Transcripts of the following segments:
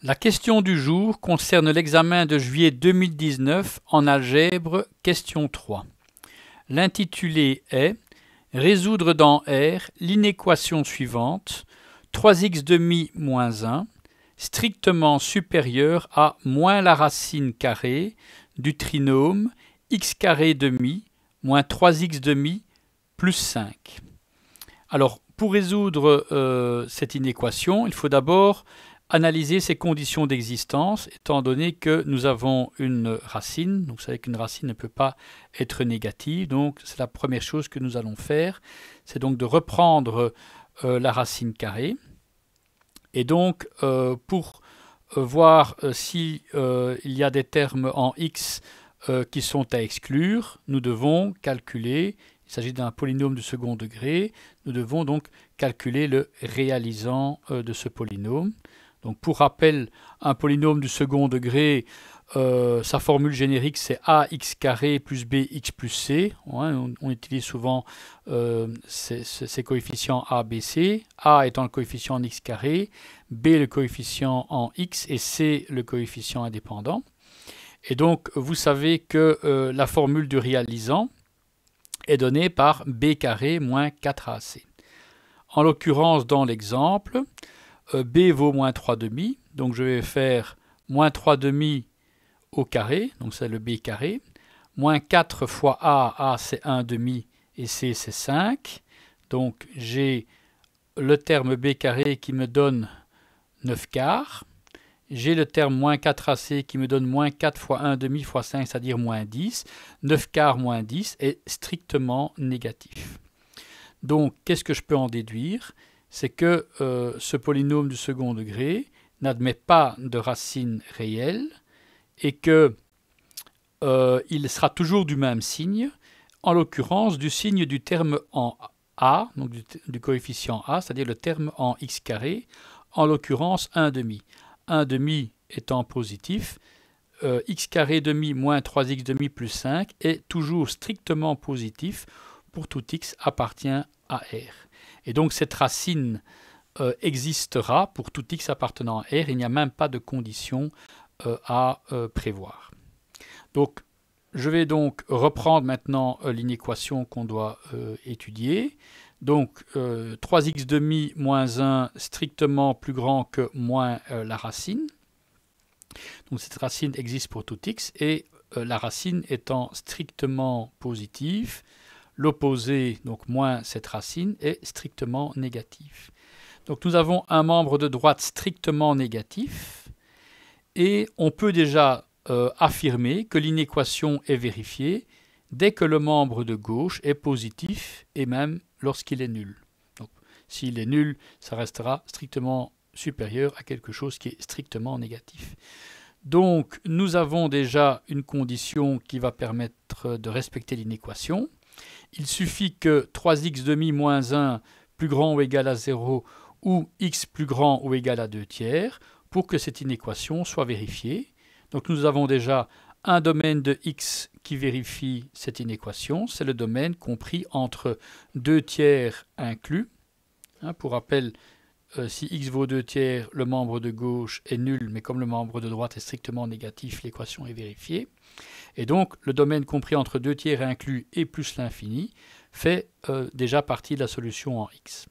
La question du jour concerne l'examen de juillet 2019 en algèbre, question 3. L'intitulé est « Résoudre dans R l'inéquation suivante, 3x² moins 1, strictement supérieure à moins la racine carrée du trinôme x² moins 3x² plus 5. » Alors, pour résoudre cette inéquation, il faut d'abord analyser ses conditions d'existence, étant donné que nous avons une racine. Donc, vous savez qu'une racine ne peut pas être négative. Donc, c'est la première chose que nous allons faire. C'est donc de reprendre la racine carrée. Et donc, pour voir s'il y a des termes en x qui sont à exclure, nous devons calculer, il s'agit d'un polynôme du second degré, nous devons donc calculer le réalisant de ce polynôme. Donc pour rappel, un polynôme du second degré, sa formule générique c'est ax carré plus bx plus c. On utilise souvent ces coefficients a, b, c. A étant le coefficient en x carré, b le coefficient en x et c le coefficient indépendant. Et donc vous savez que la formule du réalisant est donnée par b carré moins 4ac. En l'occurrence, dans l'exemple, b vaut moins 3,5, donc je vais faire moins 3,5 au carré, donc c'est le b carré, moins 4 fois a c'est 1,5 et c c'est 5, donc j'ai le terme b carré qui me donne 9 quarts, j'ai le terme moins 4ac qui me donne moins 4 fois 1,5 fois 5, c'est-à-dire moins 10, 9 quarts moins 10 est strictement négatif. Donc qu'est-ce que je peux en déduire ? C'est que ce polynôme du second degré n'admet pas de racine réelle et que il sera toujours du même signe, en l'occurrence du signe du terme en a, donc du coefficient a, c'est-à-dire le terme en x carré, en l'occurrence 1,5. 1,5 étant positif, x carré demi moins 3x² plus 5 est toujours strictement positif pour tout x appartient à R. Et donc cette racine existera pour tout x appartenant à R. Il n'y a même pas de condition à prévoir. Donc je vais donc reprendre maintenant l'inéquation qu'on doit étudier. Donc 3x² moins 1 strictement plus grand que moins la racine. Donc cette racine existe pour tout x et la racine étant strictement positive, l'opposé, donc moins cette racine, est strictement négatif. Donc nous avons un membre de droite strictement négatif et on peut déjà affirmer que l'inéquation est vérifiée dès que le membre de gauche est positif et même lorsqu'il est nul. Donc s'il est nul, ça restera strictement supérieur à quelque chose qui est strictement négatif. Donc nous avons déjà une condition qui va permettre de respecter l'inéquation. Il suffit que 3x² moins 1 plus grand ou égal à 0 ou x plus grand ou égal à 2/3 pour que cette inéquation soit vérifiée. Donc nous avons déjà un domaine de x qui vérifie cette inéquation. C'est le domaine compris entre 2/3 inclus. Pour rappel, si x vaut 2/3, le membre de gauche est nul, mais comme le membre de droite est strictement négatif, l'équation est vérifiée. Et donc, le domaine compris entre 2/3 inclus et plus l'infini fait déjà partie de la solution en x.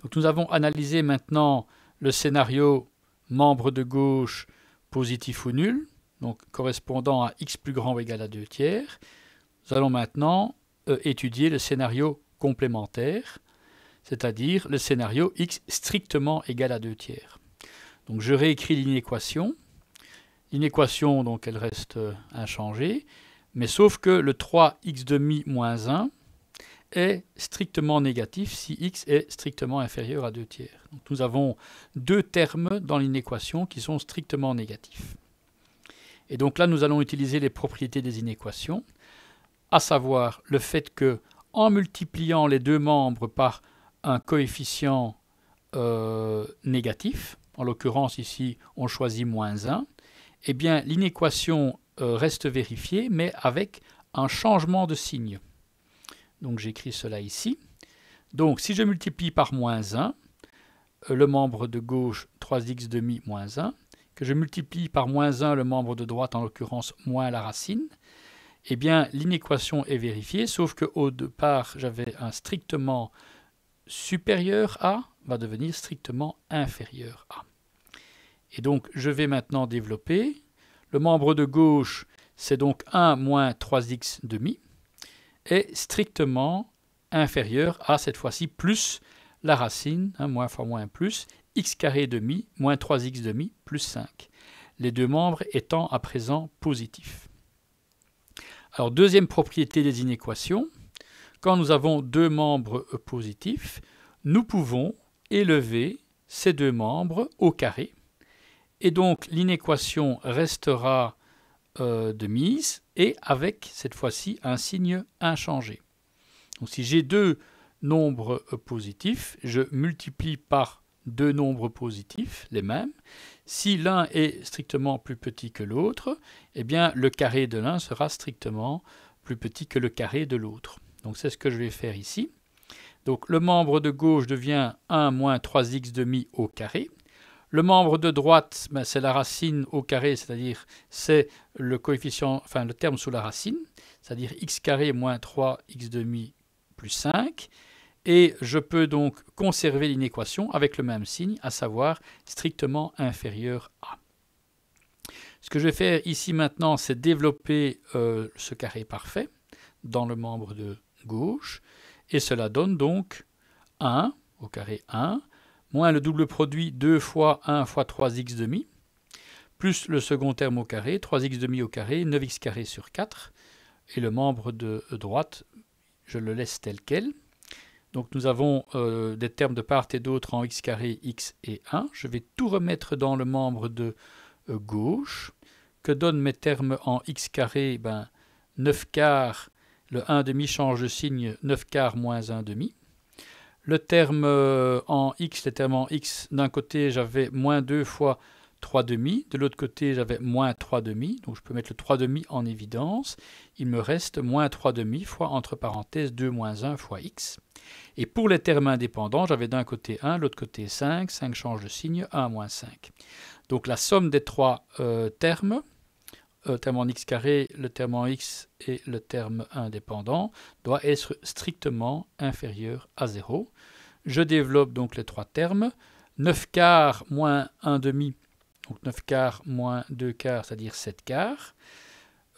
Donc, nous avons analysé maintenant le scénario membre de gauche positif ou nul, donc correspondant à x plus grand ou égal à 2/3. Nous allons maintenant étudier le scénario complémentaire, c'est-à-dire le scénario x strictement égal à 2/3. Donc je réécris l'inéquation. L'inéquation, donc, elle reste inchangée, mais sauf que le 3x² moins 1 est strictement négatif si x est strictement inférieur à 2/3. Donc nous avons deux termes dans l'inéquation qui sont strictement négatifs. Et donc là, nous allons utiliser les propriétés des inéquations, à savoir le fait que, en multipliant les deux membres par un coefficient négatif, en l'occurrence ici on choisit moins 1, eh bien l'inéquation reste vérifiée mais avec un changement de signe. Donc j'écris cela ici. Donc si je multiplie par moins 1, le membre de gauche 3x demi moins 1, que je multiplie par moins 1 le membre de droite, en l'occurrence moins la racine, eh bien l'inéquation est vérifiée, sauf qu'au départ j'avais un strictement supérieur à, va devenir strictement inférieur à. Et donc je vais maintenant développer. Le membre de gauche, c'est donc 1 moins 3x demi, est strictement inférieur à, cette fois-ci, plus la racine, moins fois moins plus, x carré demi moins 3x demi plus 5. Les deux membres étant à présent positifs. Alors, deuxième propriété des inéquations, quand nous avons deux membres positifs, nous pouvons élever ces deux membres au carré. Et donc, l'inéquation restera de mise et avec, cette fois-ci, un signe inchangé. Donc, si j'ai deux nombres positifs, je multiplie par deux nombres positifs, les mêmes. Si l'un est strictement plus petit que l'autre, eh bien, le carré de l'un sera strictement plus petit que le carré de l'autre. Donc, c'est ce que je vais faire ici. Donc, le membre de gauche devient 1 moins 3x demi au carré. Le membre de droite, ben, c'est la racine au carré, c'est-à-dire c'est le coefficient, enfin le terme sous la racine, c'est-à-dire x carré moins 3x demi plus 5. Et je peux donc conserver l'inéquation avec le même signe, à savoir strictement inférieur à. Ce que je vais faire ici maintenant, c'est développer ce carré parfait dans le membre de gauche. Et cela donne donc 1 au carré 1, moins le double produit 2 fois 1 fois 3x demi, plus le second terme au carré, 3x demi au carré, 9x carré sur 4. Et le membre de droite, je le laisse tel quel. Donc nous avons des termes de part et d'autre en x carré, x et 1. Je vais tout remettre dans le membre de gauche. Que donnent mes termes en x carré? 9 quarts, le 1 demi change de signe, 9 quarts moins 1 demi. Le terme en x, d'un côté j'avais moins 2 fois 3 demi, de l'autre côté j'avais moins 3 demi, donc je peux mettre le 3 demi en évidence. Il me reste moins 3 demi fois entre parenthèses 2 moins 1 fois x. Et pour les termes indépendants, j'avais d'un côté 1, l'autre côté 5, 5 change de signe, 1 moins 5. Donc la somme des trois termes, terme en x carré, le terme en x et le terme indépendant, doit être strictement inférieur à 0. Je développe donc les trois termes. 9 quarts moins 1 demi, donc 9 quarts moins 2 quarts, c'est-à-dire 7 quarts.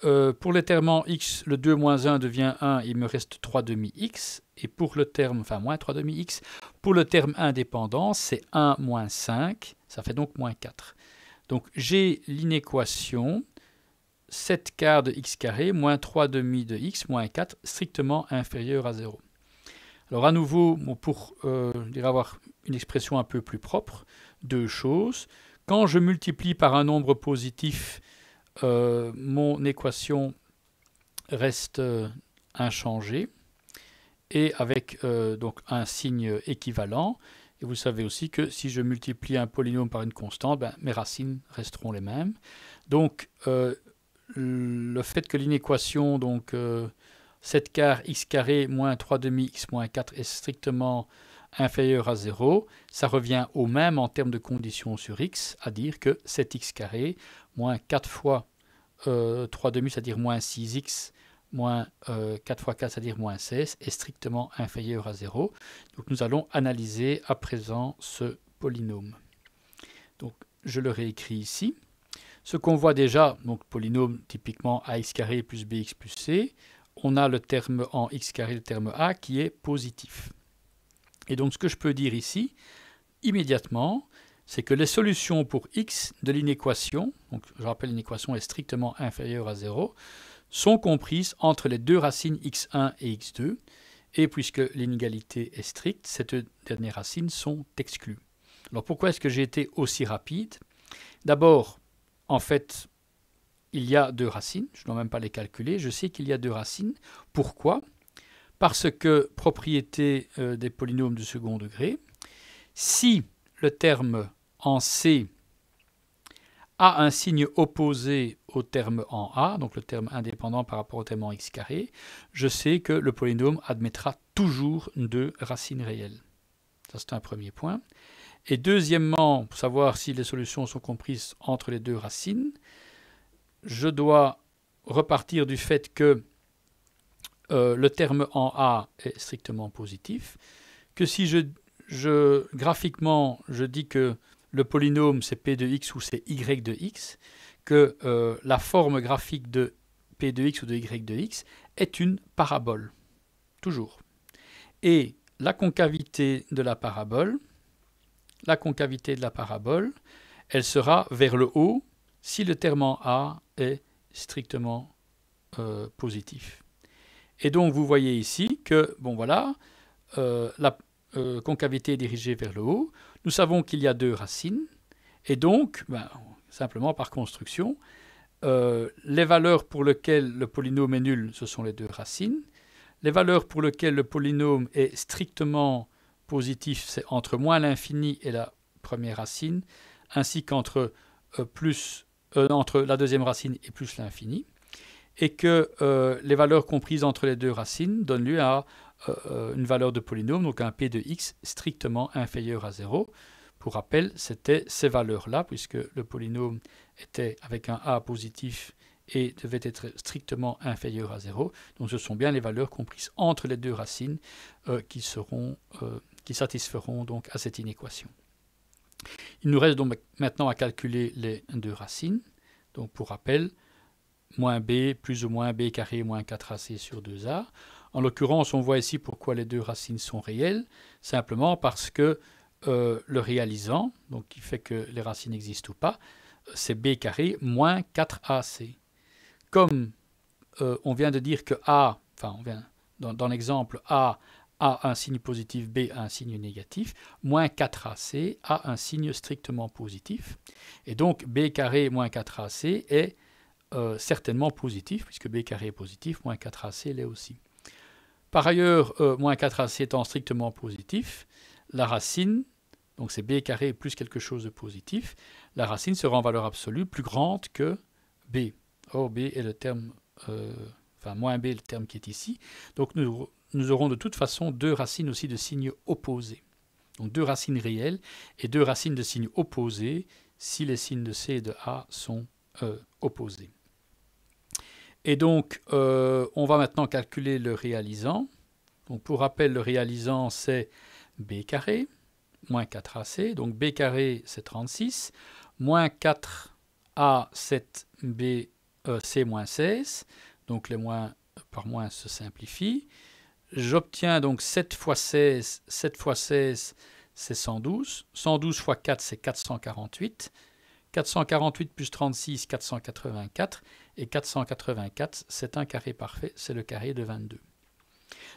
Pour les termes en x, le 2 moins 1 devient 1, il me reste 3 demi x. Et pour le terme, enfin moins 3 demi x, pour le terme indépendant, c'est 1 moins 5, ça fait donc moins 4. Donc j'ai l'inéquation 7 quarts de x carré moins 3 demi de x moins 4 strictement inférieur à 0. Alors à nouveau, pour avoir une expression un peu plus propre, deux choses. Quand je multiplie par un nombre positif, mon équation reste inchangée et avec donc un signe équivalent. Et vous savez aussi que si je multiplie un polynôme par une constante, mes racines resteront les mêmes. Donc le fait que l'inéquation, donc 7 quarts x carré moins 3 demi x moins 4 est strictement inférieur à 0, ça revient au même en termes de conditions sur x, à dire que 7x carré moins 4 fois 3 demi, c'est-à-dire moins 6x, moins 4 fois 4, c'est-à-dire moins 16, est strictement inférieur à 0. Donc nous allons analyser à présent ce polynôme. Donc je le réécris ici. Ce qu'on voit déjà, donc polynôme typiquement ax carré plus bx plus c, on a le terme en x carré, le terme a, qui est positif. Et donc ce que je peux dire ici, immédiatement, c'est que les solutions pour x de l'inéquation, donc je rappelle l'inéquation est strictement inférieure à 0, sont comprises entre les deux racines x1 et x2, et puisque l'inégalité est stricte, ces deux dernières racines sont exclues. Alors pourquoi est-ce que j'ai été aussi rapide? D'abord, en fait, il y a deux racines, je ne dois même pas les calculer, je sais qu'il y a deux racines. Pourquoi? Parce que, propriété des polynômes de second degré, si le terme en C a un signe opposé au terme en A, donc le terme indépendant par rapport au terme en x carré, je sais que le polynôme admettra toujours deux racines réelles. Ça, c'est un premier point. Et deuxièmement, pour savoir si les solutions sont comprises entre les deux racines, je dois repartir du fait que le terme en A est strictement positif, que si graphiquement je dis que le polynôme c'est p de x ou c'est y de x, que la forme graphique de p de x ou de y de x est une parabole, toujours. Et la concavité de la parabole, elle sera vers le haut si le terme en A est strictement positif. Et donc vous voyez ici que, bon voilà, la concavité est dirigée vers le haut. Nous savons qu'il y a deux racines. Et donc, simplement par construction, les valeurs pour lesquelles le polynôme est nul, ce sont les deux racines. Les valeurs pour lesquelles le polynôme est strictement positif, c'est entre moins l'infini et la première racine, ainsi qu'entre entre la deuxième racine et plus l'infini. Et que les valeurs comprises entre les deux racines donnent lieu à une valeur de polynôme, donc un p de x strictement inférieur à 0. Pour rappel, c'était ces valeurs-là, puisque le polynôme était avec un a positif et devait être strictement inférieur à 0. Donc ce sont bien les valeurs comprises entre les deux racines qui satisferont donc à cette inéquation. Il nous reste donc maintenant à calculer les deux racines. Donc pour rappel, moins b plus ou moins b carré moins 4ac sur 2a. En l'occurrence, on voit ici pourquoi les deux racines sont réelles, simplement parce que le réalisant, donc qui fait que les racines existent ou pas, c'est b carré moins 4ac. Comme on vient de dire que a, dans l'exemple a un signe positif, b a un signe négatif, moins 4ac a un signe strictement positif. Et donc b carré moins 4ac est certainement positif, puisque b carré est positif, moins 4ac l'est aussi. Par ailleurs, moins 4ac étant strictement positif, la racine, donc c'est b carré plus quelque chose de positif, la racine sera en valeur absolue plus grande que b. Or, b est le terme, moins b est le terme qui est ici. Donc nous aurons de toute façon deux racines aussi de signes opposés. Donc deux racines réelles et deux racines de signes opposés si les signes de c et de a sont opposés. Et donc, on va maintenant calculer le réalisant. Donc, pour rappel, le réalisant, c'est b carré, moins 4ac. Donc, b carré, c'est 36. Moins 4a, 7b, c moins 16. Donc, les moins par moins se simplifient. J'obtiens donc 7 fois 16. 7 fois 16, c'est 112. 112 fois 4, c'est 448. 448 plus 36, 484. Et 484, c'est un carré parfait, c'est le carré de 22.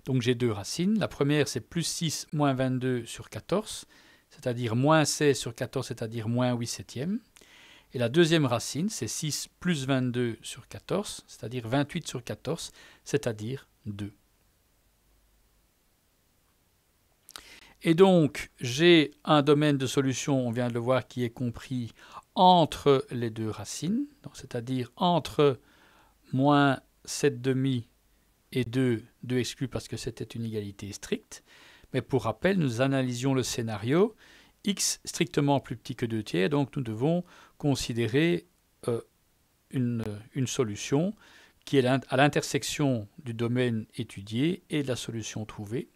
Donc j'ai deux racines. La première, c'est plus 6 moins 22 sur 14, c'est-à-dire moins 16 sur 14, c'est-à-dire moins 8 septièmes. Et la deuxième racine, c'est 6 plus 22 sur 14, c'est-à-dire 28 sur 14, c'est-à-dire 2. Et donc, j'ai un domaine de solution, on vient de le voir, qui est compris entre les deux racines, c'est-à-dire entre moins 7 demi et 2 exclus parce que c'était une égalité stricte. Mais pour rappel, nous analysions le scénario x strictement plus petit que 2 tiers, donc nous devons considérer une solution qui est à l'intersection du domaine étudié et de la solution trouvée.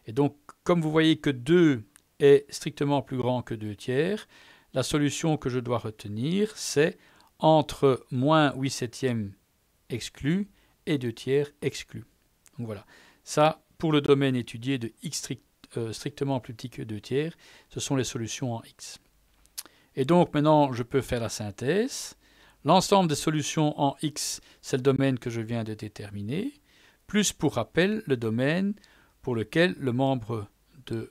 Et donc, comme vous voyez que 2 est strictement plus grand que 2 tiers, la solution que je dois retenir, c'est entre moins 8 septièmes exclu et 2 tiers exclu. Donc voilà, ça pour le domaine étudié de x strictement plus petit que 2 tiers, ce sont les solutions en x. Et donc maintenant je peux faire la synthèse. L'ensemble des solutions en x, c'est le domaine que je viens de déterminer, plus pour rappel le domaine pour lequel le membre de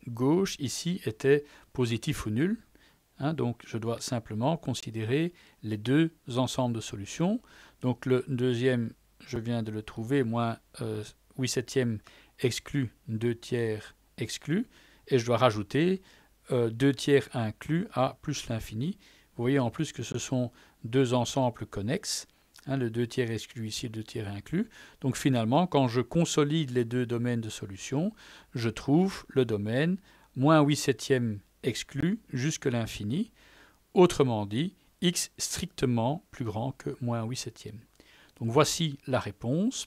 gauche ici était positif ou nul. Donc je dois simplement considérer les deux ensembles de solutions. Donc le deuxième, je viens de le trouver, moins 8 septièmes exclu, 2 tiers exclu, et je dois rajouter 2 tiers inclus à plus l'infini. Vous voyez en plus que ce sont deux ensembles connexes, le 2 tiers exclu ici, 2 tiers inclus. Donc finalement, quand je consolide les deux domaines de solution, je trouve le domaine moins 8 septièmes exclu jusque l'infini. Autrement dit, x strictement plus grand que moins 8 septièmes. Donc voici la réponse.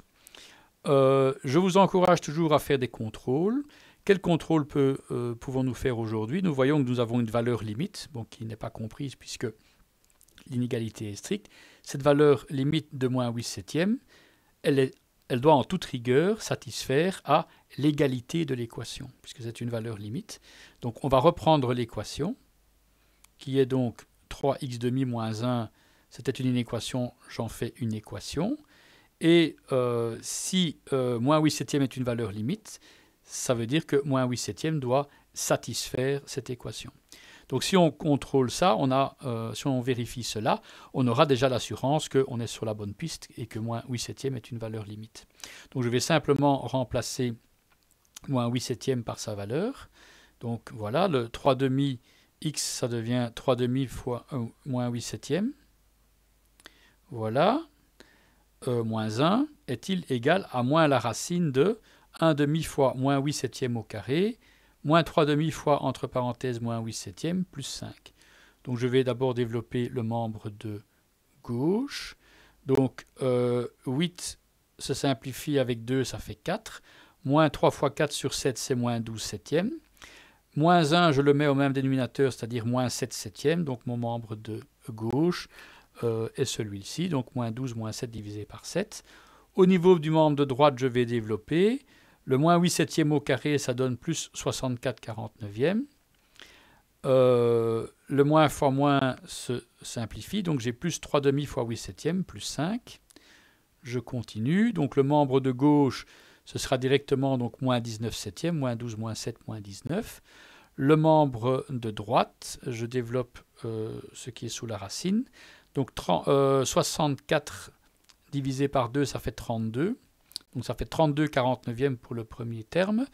Je vous encourage toujours à faire des contrôles. Quel contrôle pouvons-nous faire aujourd'hui? Nous voyons que nous avons une valeur limite, bon, qui n'est pas comprise puisque l'inégalité est stricte. Cette valeur limite de moins 8 septièmes, elle doit en toute rigueur satisfaire à l'égalité de l'équation, puisque c'est une valeur limite. Donc on va reprendre l'équation, qui est donc 3x demi moins 1, c'était une inéquation, j'en fais une équation. Et si moins 8 septièmes est une valeur limite, ça veut dire que moins 8 septièmes doit satisfaire cette équation. Donc si on contrôle ça, si on vérifie cela, on aura déjà l'assurance qu'on est sur la bonne piste et que moins 8 septièmes est une valeur limite. Donc je vais simplement remplacer moins 8 septièmes par sa valeur. Donc voilà, le 3 demi x, ça devient 3 demi fois moins 8 septièmes. Voilà. Moins 1 est-il égal à moins la racine de 1 demi fois moins 8 septièmes au carré, moins 3 demi fois, entre parenthèses, moins 8 septièmes, plus 5. Donc je vais d'abord développer le membre de gauche. Donc 8 se simplifie avec 2, ça fait 4. Moins 3 fois 4 sur 7, c'est moins 12 septièmes. Moins 1, je le mets au même dénominateur, c'est-à-dire moins 7 septièmes. Donc mon membre de gauche est celui-ci, donc moins 12 moins 7 divisé par 7. Au niveau du membre de droite, je vais développer. Le moins 8 septièmes au carré, ça donne plus 64 49e. Le moins fois moins se simplifie, donc j'ai plus 3 demi fois 8 septièmes, plus 5. Je continue, donc le membre de gauche, ce sera directement donc moins 19 septièmes, moins 12, moins 7, moins 19. Le membre de droite, je développe ce qui est sous la racine. Donc 64 divisé par 2, ça fait 32. Donc ça fait 32 49e pour le premier terme.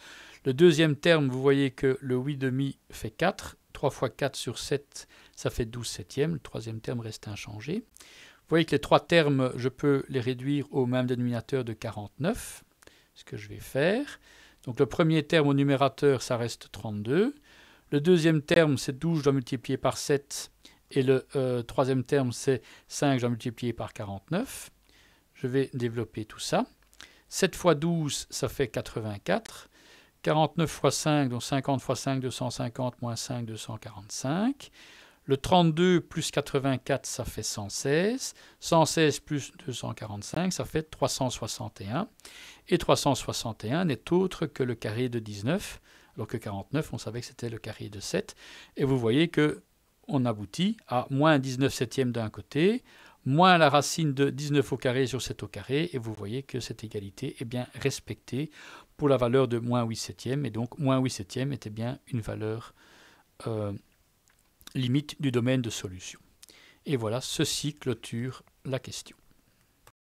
Le deuxième terme, vous voyez que le 8 demi fait 4. 3 fois 4 sur 7, ça fait 12 septièmes. Le troisième terme reste inchangé. Vous voyez que les trois termes, je peux les réduire au même dénominateur de 49. Ce que je vais faire. Donc le premier terme au numérateur, ça reste 32. Le deuxième terme, c'est 12, je dois multiplier par 7. Et le troisième terme, c'est 5, je dois multiplier par 49. Je vais développer tout ça. 7 fois 12, ça fait 84. 49 fois 5, donc 50 fois 5, 250, moins 5, 245. Le 32 plus 84, ça fait 116. 116 plus 245, ça fait 361. Et 361 n'est autre que le carré de 19, alors que 49, on savait que c'était le carré de 7. Et vous voyez qu'on aboutit à moins 19 septièmes d'un côté, moins la racine de 19 au carré sur 7 au carré, et vous voyez que cette égalité est bien respectée pour la valeur de moins 8 septièmes, et donc moins 8 septièmes était bien une valeur limite du domaine de solution. Et voilà, ceci clôture la question.